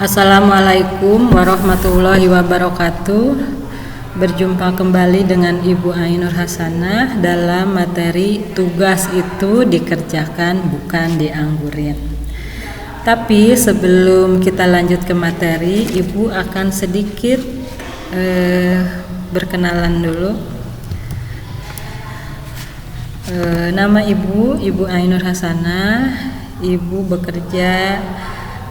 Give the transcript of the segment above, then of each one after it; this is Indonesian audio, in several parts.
Assalamualaikum warahmatullahi wabarakatuh. Berjumpa kembali dengan Ibu Ainur Hasanah dalam materi tugas itu dikerjakan bukan dianggurin. Tapi sebelum kita lanjut ke materi, Ibu akan sedikit berkenalan dulu. Nama Ibu Ainur Hasanah. Ibu bekerja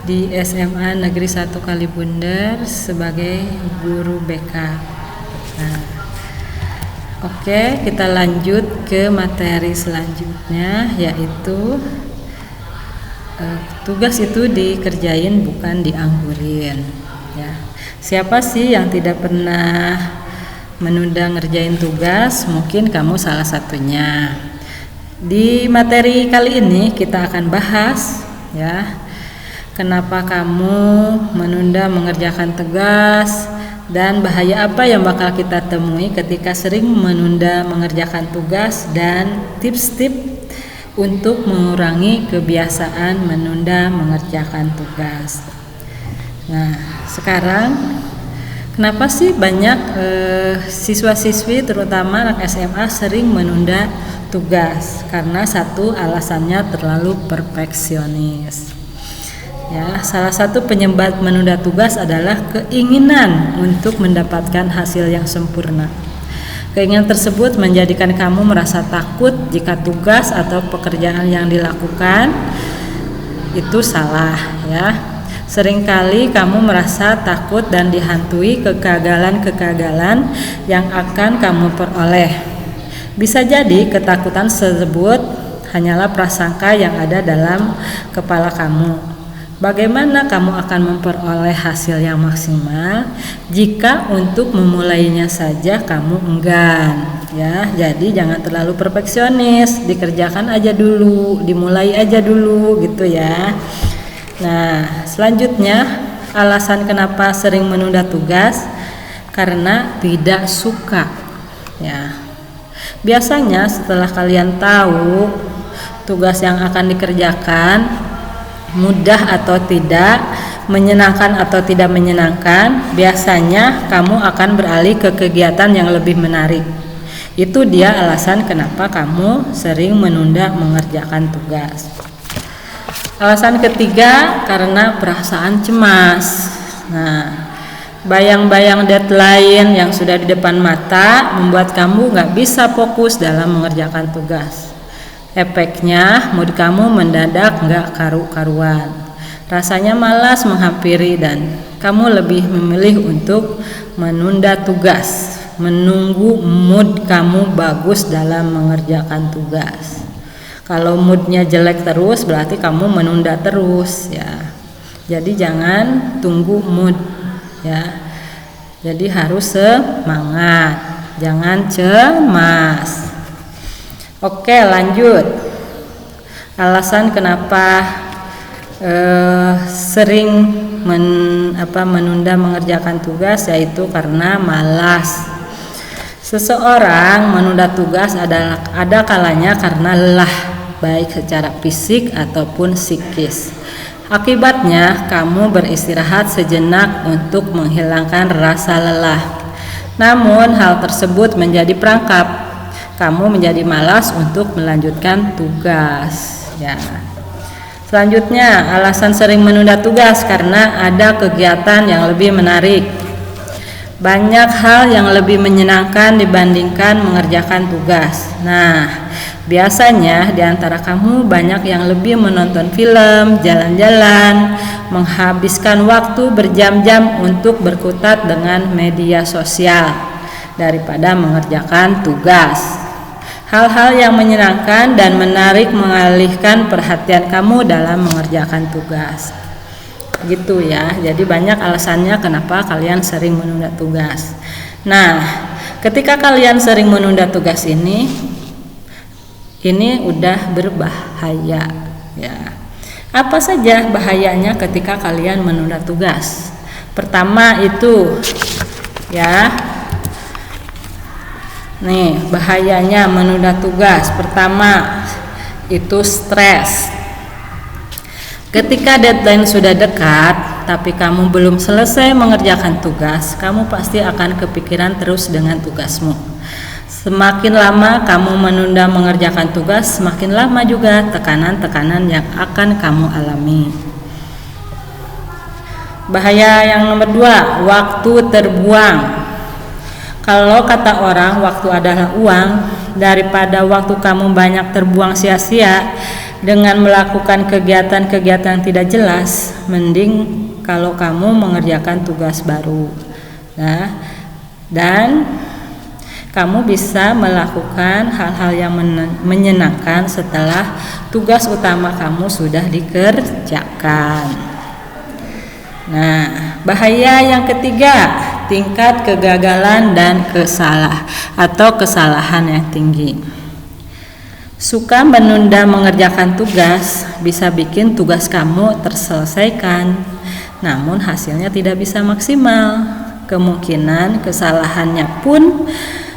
di SMA Negeri 1 Kalibundar sebagai guru BK. Nah, oke, kita lanjut ke materi selanjutnya, yaitu tugas itu dikerjain bukan dianggurin. Ya, siapa sih yang tidak pernah menunda ngerjain tugas? Mungkin kamu salah satunya. Di materi kali ini kita akan bahas, ya, kenapa kamu menunda mengerjakan tugas dan bahaya apa yang bakal kita temui ketika sering menunda mengerjakan tugas dan tips-tips untuk mengurangi kebiasaan menunda mengerjakan tugas. Nah, sekarang kenapa sih banyak siswa-siswi terutama anak SMA sering menunda tugas? Karena satu, alasannya terlalu perfeksionis. Ya, salah satu penyebab menunda tugas adalah keinginan untuk mendapatkan hasil yang sempurna. Keinginan tersebut menjadikan kamu merasa takut jika tugas atau pekerjaan yang dilakukan itu salah, ya. Seringkali kamu merasa takut dan dihantui kegagalan-kegagalan yang akan kamu peroleh. Bisa jadi ketakutan tersebut hanyalah prasangka yang ada dalam kepala kamu. Bagaimana kamu akan memperoleh hasil yang maksimal jika untuk memulainya saja kamu enggan, ya? Jadi jangan terlalu perfeksionis, dikerjakan aja dulu, dimulai aja dulu gitu ya. Nah, selanjutnya alasan kenapa sering menunda tugas karena tidak suka, ya. Biasanya setelah kalian tahu tugas yang akan dikerjakan mudah atau tidak, menyenangkan atau tidak menyenangkan, biasanya kamu akan beralih ke kegiatan yang lebih menarik. Itu dia alasan kenapa kamu sering menunda mengerjakan tugas. Alasan ketiga, karena perasaan cemas. Nah, bayang-bayang deadline yang sudah di depan mata membuat kamu gak bisa fokus dalam mengerjakan tugas. Efeknya mood kamu mendadak gak karu-karuan. Rasanya malas menghampiri dan kamu lebih memilih untuk menunda tugas, menunggu mood kamu bagus dalam mengerjakan tugas. Kalau moodnya jelek terus berarti kamu menunda terus, ya. Jadi jangan tunggu mood, ya. Jadi harus semangat, jangan cemas. Oke, lanjut. Alasan kenapa sering menunda mengerjakan tugas yaitu karena malas. Seseorang menunda tugas ada kalanya karena lelah, baik secara fisik ataupun psikis. Akibatnya, kamu beristirahat sejenak untuk menghilangkan rasa lelah. Namun, hal tersebut menjadi perangkap. Kamu menjadi malas untuk melanjutkan tugas, ya. Selanjutnya, alasan sering menunda tugas karena ada kegiatan yang lebih menarik. Banyak hal yang lebih menyenangkan dibandingkan mengerjakan tugas. Nah, biasanya di antara kamu banyak yang lebih menonton film, jalan-jalan, menghabiskan waktu berjam-jam untuk berkutat dengan media sosial daripada mengerjakan tugas. Hal-hal yang menyenangkan dan menarik mengalihkan perhatian kamu dalam mengerjakan tugas. Gitu ya. Jadi banyak alasannya kenapa kalian sering menunda tugas. Nah, ketika kalian sering menunda tugas ini udah berbahaya, ya. Apa saja bahayanya ketika kalian menunda tugas? Pertama itu, ya. Nih, bahayanya menunda tugas. Pertama, itu stres. Ketika deadline sudah dekat, tapi kamu belum selesai mengerjakan tugas, kamu pasti akan kepikiran terus dengan tugasmu. Semakin lama kamu menunda mengerjakan tugas, semakin lama juga tekanan-tekanan yang akan kamu alami. Bahaya yang nomor 2, waktu terbuang. Kalau kata orang waktu adalah uang, daripada waktu kamu banyak terbuang sia-sia dengan melakukan kegiatan-kegiatan tidak jelas, mending kalau kamu mengerjakan tugas baru. Nah, dan kamu bisa melakukan hal-hal yang menyenangkan setelah tugas utama kamu sudah dikerjakan. Nah, bahaya yang ketiga, tingkat kegagalan dan kesalahan yang tinggi. Suka menunda mengerjakan tugas bisa bikin tugas kamu terselesaikan, namun hasilnya tidak bisa maksimal. Kemungkinan kesalahannya pun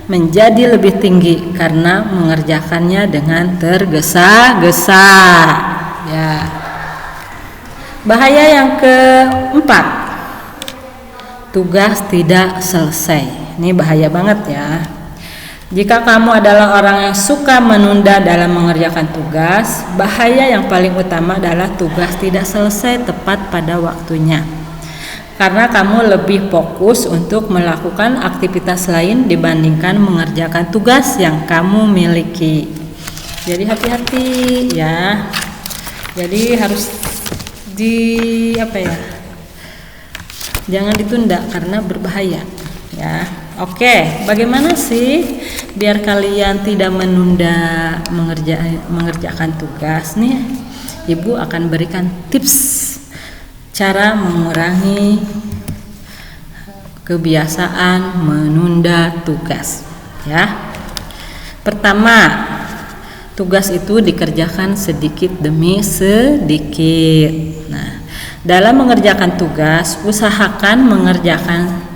menjadi lebih tinggi karena mengerjakannya dengan tergesa-gesa. Ya. Bahaya yang keempat, tugas tidak selesai. Ini bahaya banget ya. Jika kamu adalah orang yang suka menunda dalam mengerjakan tugas, bahaya yang paling utama adalah tugas tidak selesai tepat pada waktunya. Karena kamu lebih fokus untuk melakukan aktivitas lain dibandingkan mengerjakan tugas yang kamu miliki. Jadi hati-hati ya. Jadi harus jangan ditunda karena berbahaya ya. Oke, bagaimana sih biar kalian tidak menunda mengerjakan tugas nih? Ibu akan berikan tips cara mengurangi kebiasaan menunda tugas ya. Pertama, tugas itu dikerjakan sedikit demi sedikit. Nah, dalam mengerjakan tugas, usahakan mengerjakan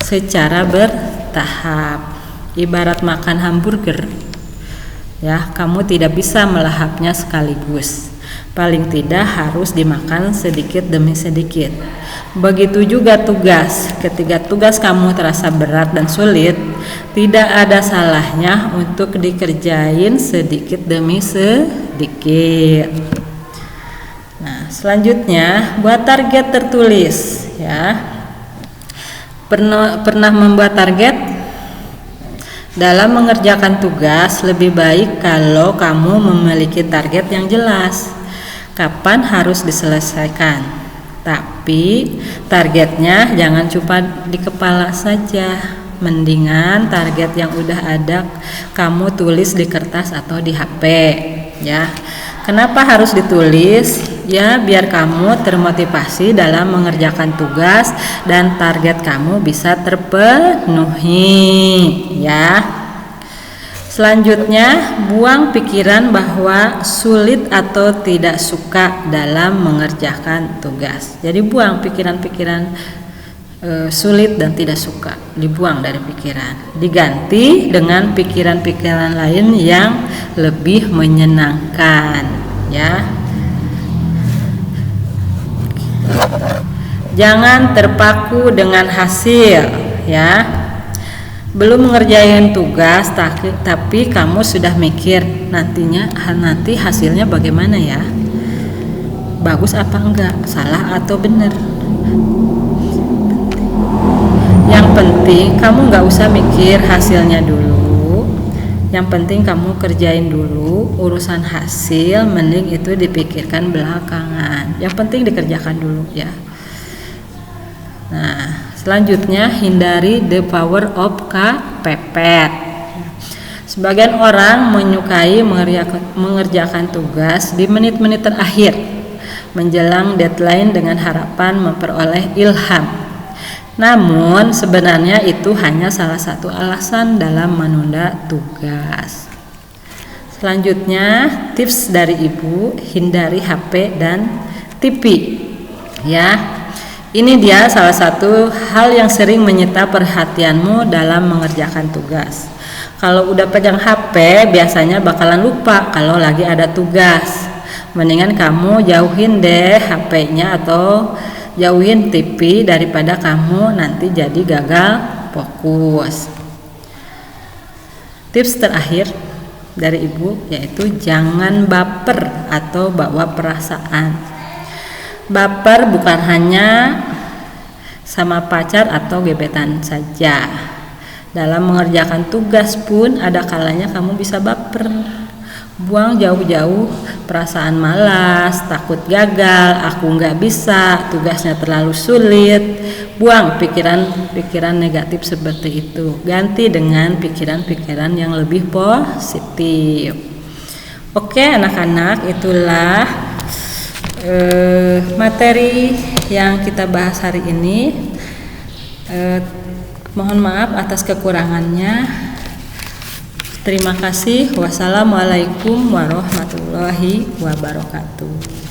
secara bertahap. Ibarat makan hamburger, ya, kamu tidak bisa melahapnya sekaligus. Paling tidak harus dimakan sedikit demi sedikit. Begitu juga tugas. Ketika tugas kamu terasa berat dan sulit, tidak ada salahnya untuk dikerjain sedikit demi sedikit. Nah, selanjutnya buat target tertulis ya. Pernah membuat target? Dalam mengerjakan tugas lebih baik kalau kamu memiliki target yang jelas. Kapan harus diselesaikan? Tapi targetnya jangan cuma di kepala saja. Mendingan target yang udah ada kamu tulis di kertas atau di HP ya. Kenapa harus ditulis? Ya, biar kamu termotivasi dalam mengerjakan tugas dan target kamu bisa terpenuhi ya. Selanjutnya, buang pikiran bahwa sulit atau tidak suka dalam mengerjakan tugas. Jadi buang pikiran-pikiran sulit dan tidak suka, dibuang dari pikiran. Diganti dengan pikiran-pikiran lain yang lebih menyenangkan, ya. Jangan terpaku dengan hasil, ya. Belum mengerjain tugas tapi kamu sudah mikir nanti hasilnya bagaimana ya, bagus apa enggak, salah atau benar. Yang penting kamu enggak usah mikir hasilnya dulu, yang penting kamu kerjain dulu. Urusan hasil mending itu dipikirkan belakangan, yang penting dikerjakan dulu ya. Nah, selanjutnya, hindari the power of kepepet. Sebagian orang menyukai mengerjakan tugas di menit-menit terakhir menjelang deadline dengan harapan memperoleh ilham. Namun sebenarnya itu hanya salah satu alasan dalam menunda tugas. Selanjutnya, tips dari Ibu, hindari HP dan TV ya. Ini dia salah satu hal yang sering menyita perhatianmu dalam mengerjakan tugas. Kalau udah pegang HP, biasanya bakalan lupa kalau lagi ada tugas. Mendingan kamu jauhin deh HP-nya atau jauhin TV daripada kamu nanti jadi gagal fokus. Tips terakhir dari Ibu yaitu jangan baper atau bawa perasaan. Baper bukan hanya sama pacar atau gebetan saja. Dalam mengerjakan tugas pun ada kalanya kamu bisa baper. Buang jauh-jauh perasaan malas, takut gagal, aku nggak bisa, tugasnya terlalu sulit. Buang pikiran-pikiran negatif seperti itu. Ganti dengan pikiran-pikiran yang lebih positif. Oke anak-anak, itulah materi yang kita bahas hari ini. Mohon maaf atas kekurangannya. Terima kasih. Wassalamualaikum warahmatullahi wabarakatuh.